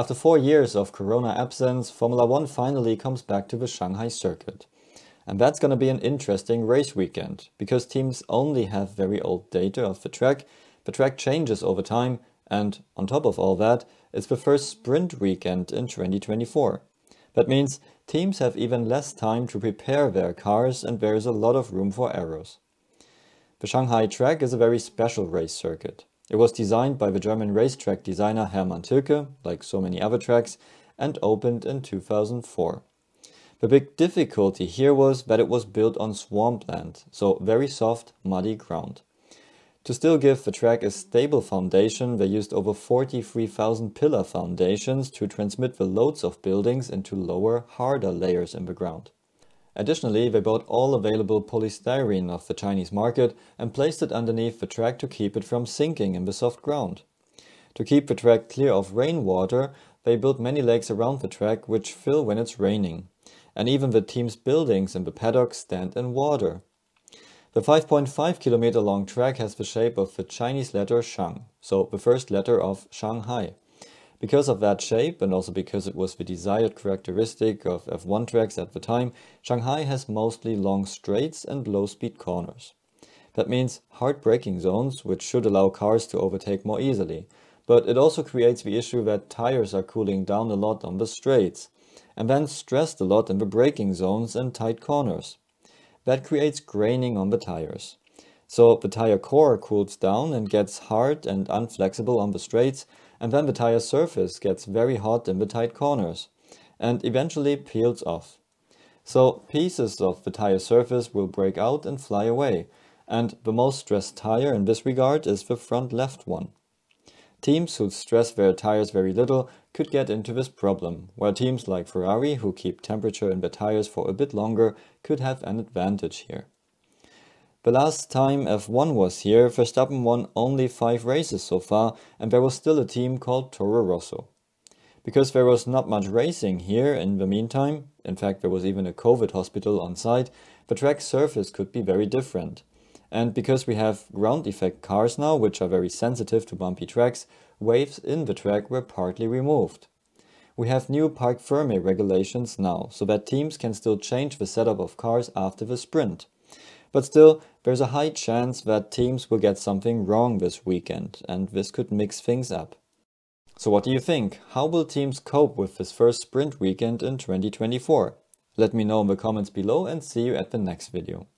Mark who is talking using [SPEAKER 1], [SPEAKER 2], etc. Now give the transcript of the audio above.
[SPEAKER 1] After 4 years of Corona absence, Formula 1 finally comes back to the Shanghai circuit. And that's going to be an interesting race weekend, because teams only have very old data of the track changes over time, and on top of all that, it's the first sprint weekend in 2024. That means teams have even less time to prepare their cars, and there is a lot of room for errors. The Shanghai track is a very special race circuit. It was designed by the German racetrack designer Hermann Tilke, like so many other tracks, and opened in 2004. The big difficulty here was that it was built on swampland, so very soft, muddy ground. To still give the track a stable foundation, they used over 43,000 pillar foundations to transmit the loads of buildings into lower, harder layers in the ground. Additionally, they bought all available polystyrene off the Chinese market and placed it underneath the track to keep it from sinking in the soft ground. To keep the track clear of rainwater, they built many lakes around the track which fill when it's raining. And even the team's buildings in the paddock stand in water. The 5.5 kilometer long track has the shape of the Chinese letter Shang, so the first letter of Shanghai. Because of that shape, and also because it was the desired characteristic of F1 tracks at the time, Shanghai has mostly long straights and low-speed corners. That means hard braking zones, which should allow cars to overtake more easily. But it also creates the issue that tires are cooling down a lot on the straights, and then stressed a lot in the braking zones and tight corners. That creates graining on the tires. So the tire core cools down and gets hard and unflexible on the straights, and then the tire surface gets very hot in the tight corners, and eventually peels off. So pieces of the tire surface will break out and fly away, and the most stressed tire in this regard is the front left one. Teams who stress their tires very little could get into this problem, while teams like Ferrari, who keep temperature in their tires for a bit longer, could have an advantage here. The last time F1 was here, Verstappen won only 5 races so far, and there was still a team called Toro Rosso. Because there was not much racing here in the meantime, in fact there was even a COVID hospital on site, the track surface could be very different. And because we have ground effect cars now, which are very sensitive to bumpy tracks, waves in the track were partly removed. We have new parc fermé regulations now, so that teams can still change the setup of cars after the sprint. But still, there's a high chance that teams will get something wrong this weekend, and this could mix things up. So what do you think? How will teams cope with this first sprint weekend in 2024? Let me know in the comments below, and see you at the next video.